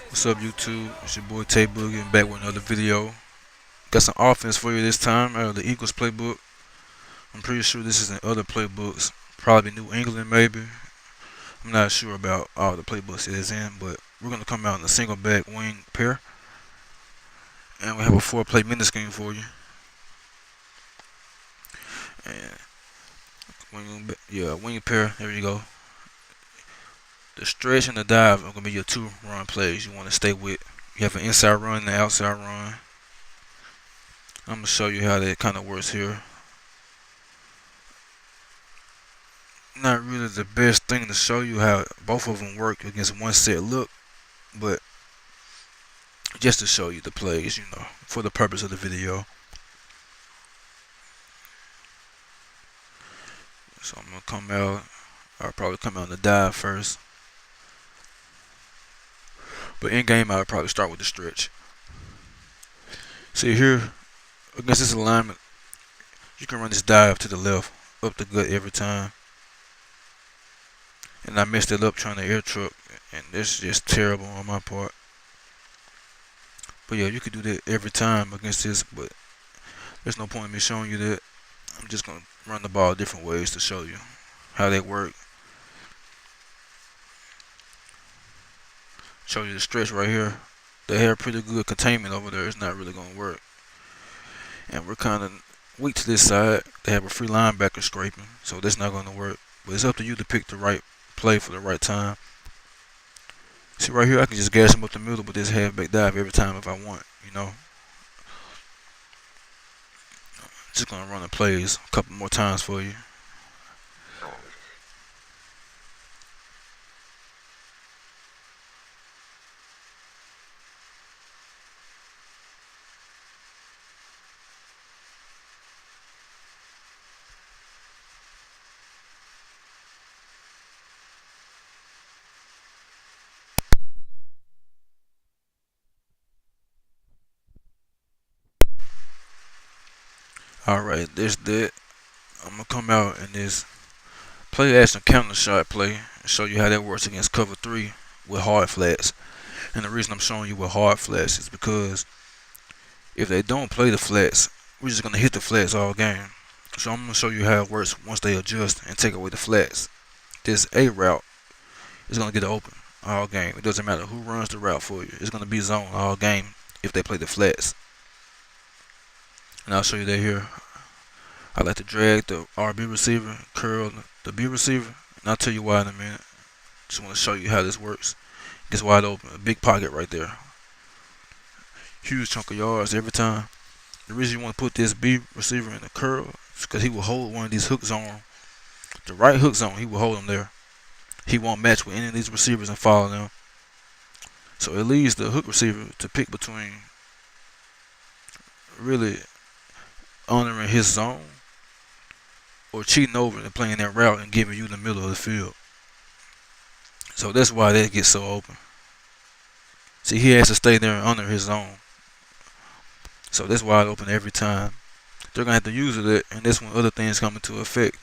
What's up, YouTube? It's your boy Tay Boogie, and back with another video. Got some offense for you this time out of the Eagles playbook. I'm pretty sure this is in other playbooks, probably New England maybe. I'm not sure about all the playbooks it is in, but we're gonna come out in a single back wing pair, and we have a 4-play minute scheme for you. And wing pair. There you go. The stretch and the dive are gonna be your 2 run plays you want to stay with. You have an inside run and an outside run. I'm gonna show you how that kind of works here. Not really the best thing to show you how both of them work against one set look, but just to show you the plays, for the purpose of the video. So I'm gonna come out. I'll probably come out in the dive first, but in game I'll probably start with the stretch. See here, against this alignment, you can run this dive to the left, up the gut every time. And I messed it up trying to air truck, and this is just terrible on my part. But yeah, you could do that every time against this, but there's no point in me showing you that. I'm just gonna run the ball different ways to show you how they work. Show you the stretch right here. They have pretty good containment over there. It's not really gonna work. And we're kind of weak to this side. They have a free linebacker scraping, so that's not gonna work. But it's up to you to pick the right play for the right time. See right here, I can just gas him up the middle with this halfback dive every time if I want, Just gonna run the plays a couple more times for you. Alright, this that. I'm gonna come out in this play action counter shot play and show you how that works against cover 3 with hard flats. And the reason I'm showing you with hard flats is because if they don't play the flats, we're just gonna hit the flats all game. So I'm gonna show you how it works once they adjust and take away the flats. This A route is gonna get open all game. It doesn't matter who runs the route for you. It's gonna be zone all game if they play the flats. And I'll show you that here. I like to drag the RB receiver, curl the B receiver, and I'll tell you why in a minute. Just want to show you how this works. Gets wide open, a big pocket right there. Huge chunk of yards every time. The reason you want to put this B receiver in the curl is because he will hold one of these hook zone. The right hook zone, he will hold them there. He won't match with any of these receivers and follow them. So it leaves the hook receiver to pick between really honoring his zone or cheating over and playing that route and giving you the middle of the field. So that's why that gets so open. See, he has to stay there under his zone. So that's wide open every time. They're going to have to use it, and that's when other things come into effect.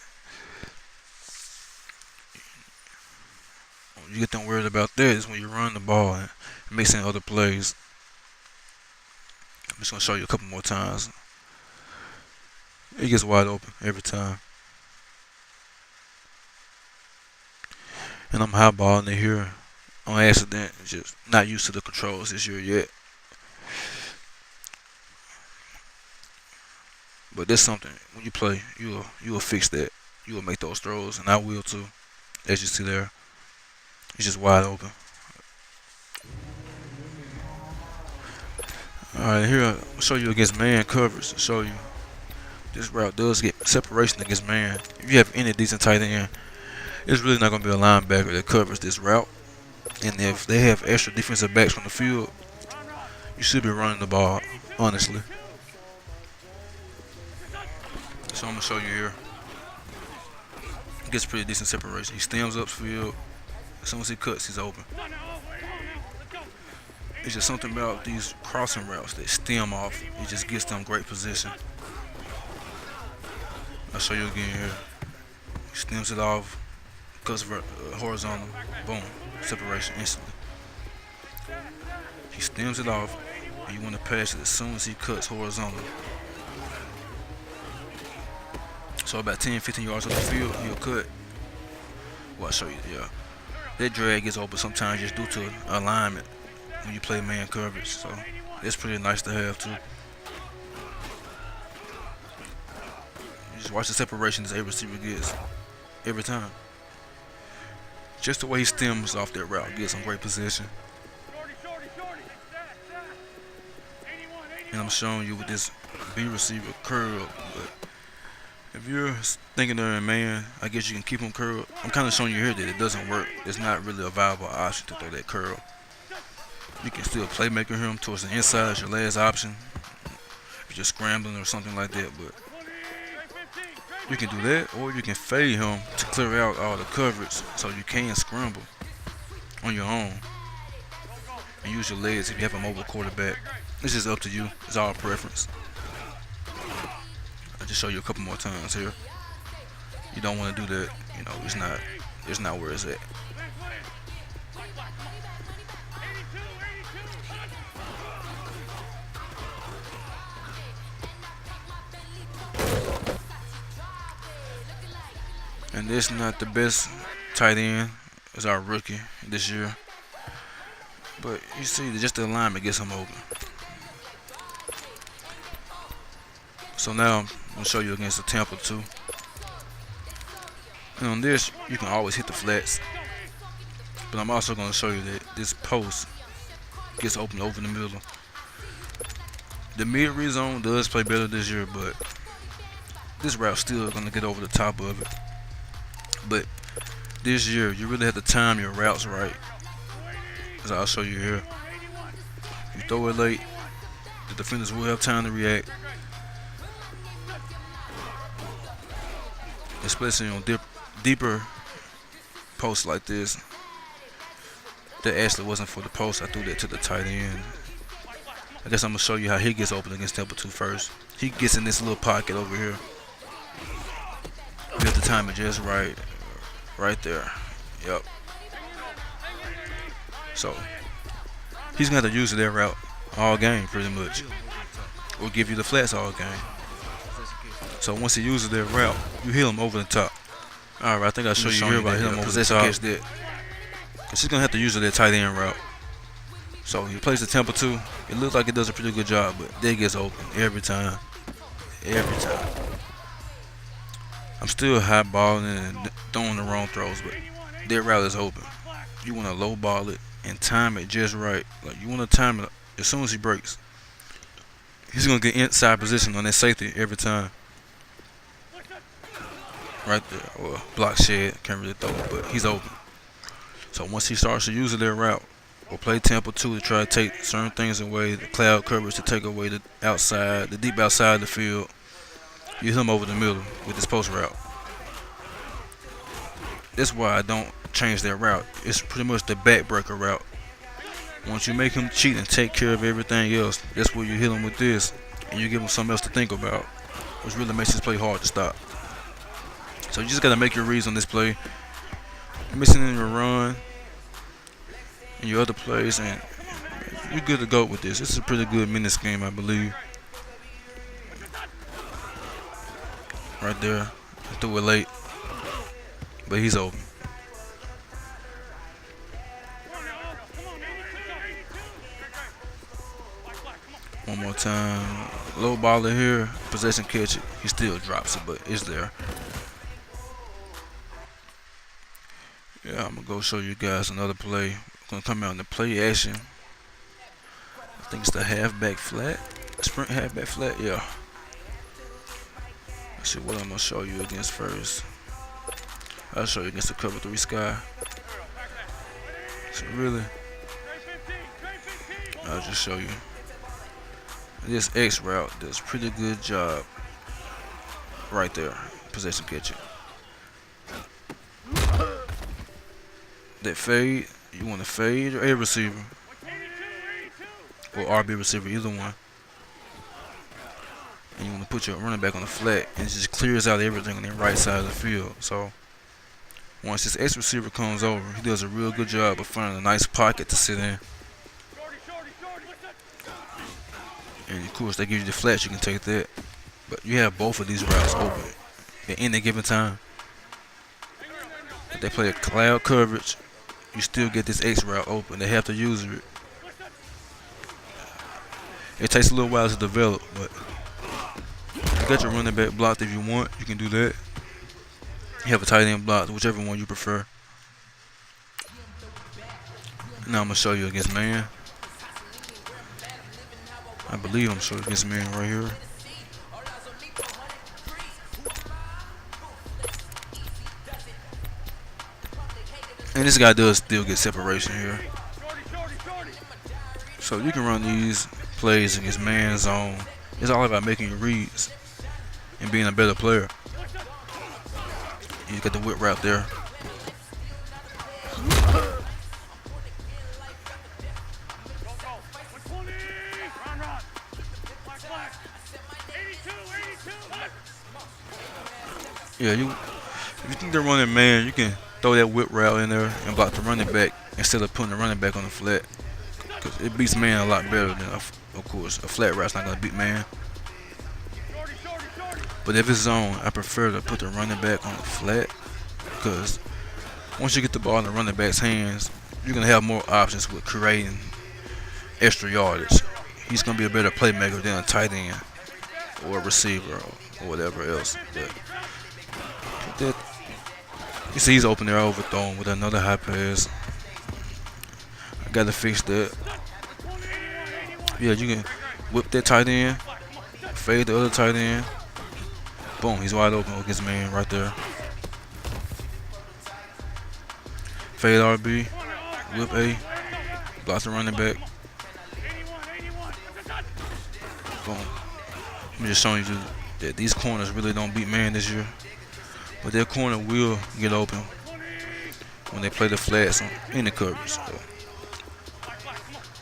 When you get them worried about that is when you run the ball and mixing other plays. I'm just going to show you a couple more times. It gets wide open every time. And I'm highballing it here on accident. Just not used to the controls this year yet. But that's something, when you play, you'll fix that. You will make those throws, and I will too. As you see there, it's just wide open. Alright, here I'll show you against man coverage to show you this route does get separation against man. If you have any decent tight end, it's really not going to be a linebacker that covers this route. And if they have extra defensive backs on the field, you should be running the ball, honestly. So I'm going to show you here. He gets pretty decent separation. He stems upfield. As soon as he cuts, he's open. It's just something about these crossing routes that stem off. It just gets them great position. I'll show you again here. He stems it off, cuts horizontal, boom, separation instantly. stems it off, and you want to pass it as soon as he cuts horizontal. So about 10-15 yards up the field, he'll cut. Well, I'll show you. Yeah, that drag gets open sometimes just due to alignment when you play man coverage. So it's pretty nice to have too. You just watch the separation this A receiver gets every time. Just the way he stems off that route gets some great position. And I'm showing you with this B receiver curl, but if you're thinking they're in man, I guess you can keep them curled. I'm kind of showing you here that it doesn't work. It's not really a viable option to throw that curl. You can still playmaker him towards the inside as your last option if you're scrambling or something like that, but you can do that, or you can fade him to clear out all the coverage so you can scramble on your own and use your legs if you have a mobile quarterback. It's just up to you. It's all preference. I'll just show you a couple more times here. You don't want to do that. You know, it's not where it's at. And this not the best tight end as our rookie this year. But you see, just the alignment gets him open. So now I'm going to show you against the Tampa 2. And on this, you can always hit the flats. But I'm also going to show you that this post gets open over the middle. The mid-read zone does play better this year, but this route's still going to get over the top of it. But this year, you really have to time your routes right. As I'll show you here. You throw it late, the defenders will have time to react. Especially on deeper posts like this. That actually wasn't for the post. I threw that to the tight end. I guess I'm going to show you how he gets open against Tampa 2 first. He gets in this little pocket over here. You have to time it just right. Right there. Yep. So, he's going to have to use that route all game pretty much. Or give you the flats all game. So once he uses that route, you hit him over the top. Alright, I think I'll show you here about hitting him over the top. Because he's going to have to use that tight end route. So he plays the Tampa 2. It looks like it does a pretty good job, but that gets open every time. Every time. I'm still high balling and throwing the wrong throws, but that route is open. You want to low ball it and time it just right. Like you want to time it as soon as he breaks. He's going to get inside position on that safety every time. Right there, or block shed, can't really throw it, but he's open. So once he starts to use that route, or play Tampa 2 to try to take certain things away, the cloud coverage to take away the outside, the deep outside the field, you hit him over the middle with this post route. That's why I don't change that route. It's pretty much the backbreaker route. Once you make him cheat and take care of everything else, that's where you hit him with this, and you give him something else to think about, which really makes this play hard to stop. So you just got to make your reads on this play. You're missing in your run and your other plays, and you're good to go with this. This is a pretty good minute scheme, I believe. Right there. I threw it late, but he's open. One more time. Low baller here. Possession catch it. He still drops it, but it's there. Yeah, I'm going to go show you guys another play. I'm going to come out in the play action. I think it's the halfback flat. Sprint halfback flat, yeah. Let's see what I'm going to show you against first. I'll show you against the cover 3 sky. So really, I'll just show you. This X route does a pretty good job right there. Possession catching. That fade, you want to fade or A receiver or RB receiver, either one. And you want to put your running back on the flat, and it just clears out everything on the right side of the field. So once this X receiver comes over, he does a real good job of finding a nice pocket to sit in. And of course, they give you the flats, you can take that. But you have both of these routes open at any given time. If they play a cloud coverage, you still get this X route open. They have to use it. It takes a little while to develop, but you got your running back blocked if you want. You can do that. You have a tight end blocked, whichever one you prefer. Now I'm gonna show you against man. I believe I'm showing against man right here. And this guy does still get separation here. So you can run these plays against man zone. It's all about making your reads and being a better player. You got the whip route there. Yeah, if you think they're running man, you can throw that whip route in there and block the running back instead of putting the running back on the flat. Because it beats man a lot better than, of course, a flat route's not going to beat man. But if it's zone, I prefer to put the running back on the flat, because once you get the ball in the running back's hands, you're going to have more options with creating extra yardage. He's going to be a better playmaker than a tight end or a receiver or whatever else. But you see he's open there, overthrown with another high pass. I got to fix that. Yeah, you can whip that tight end, fade the other tight end. Boom, he's wide open against man right there. Fade RB, whip A, blocks the running back. Boom. I'm just showing you that these corners really don't beat man this year. But their corner will get open when they play the flats on any coverage. So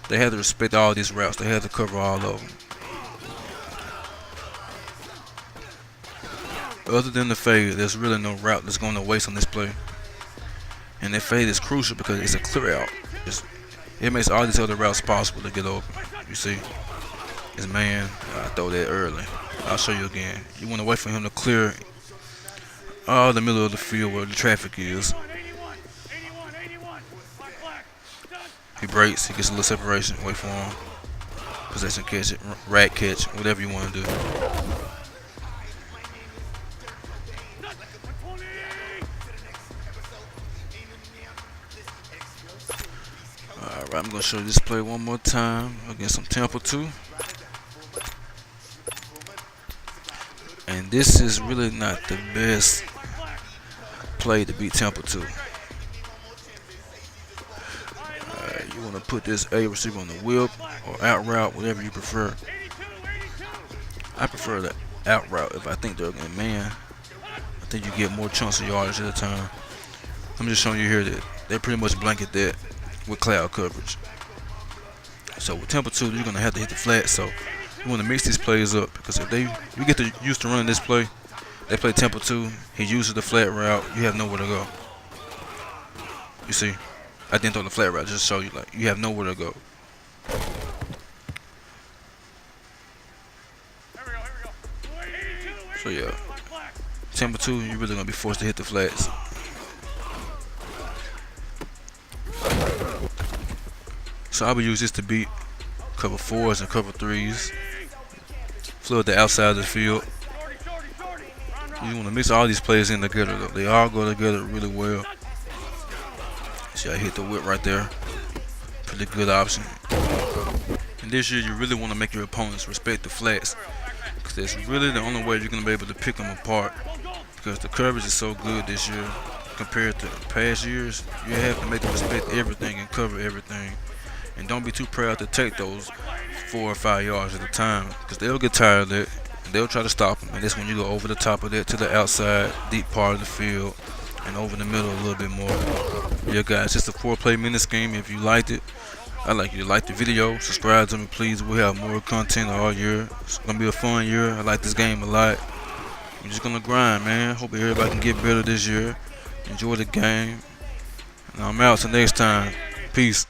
they have to respect all these routes. They have to cover all of them. Other than the fade, there's really no route that's going to waste on this play. And that fade is crucial because it's a clear out. It makes all these other routes possible to get open. You see, it's man. I throw that early. I'll show you again. You want to wait for him to clear all the middle of the field where the traffic is. He breaks. He gets a little separation. Wait for him. Possession catch, rack catch, whatever you want to do. Alright, I'm going to show you this play one more time against some Temple 2. And this is really not the best play to beat Temple 2. Alright, you want to put this A receiver on the whip or out route, whatever you prefer. I prefer the out route if I think they're going to man. I think you get more chunks of yardage at a time. I'm just showing you here that they pretty much blanket that with cloud coverage. So with Temple 2, you're going to have to hit the flat. So you want to mix these plays up, because if you get used to running this play, they play Temple 2, he uses the flat route, you have nowhere to go. You see, I didn't throw the flat route just to show you, like, you have nowhere to go. So yeah, Temple 2, you're really going to be forced to hit the flats. So I would use this to beat cover 4s and cover 3s. Flood the outside of the field. You want to mix all these plays in together though. They all go together really well. See, I hit the whip right there. Pretty good option. And this year you really want to make your opponents respect the flats, because that's really the only way you're going to be able to pick them apart. Because the coverage is so good this year compared to past years. You have to make them respect everything and cover everything. And don't be too proud to take those 4 or 5 yards at a time, because they'll get tired of that and they'll try to stop them. And that's when you go over the top of that to the outside, deep part of the field, and over the middle a little bit more. Yeah, guys, it's a 4-play mini scheme. If you liked it, I'd like you to like the video, subscribe to me, please. We'll have more content all year. It's gonna be a fun year. I like this game a lot. We're just gonna grind, man. Hope everybody can get better this year. Enjoy the game. And I'm out till next time. Peace.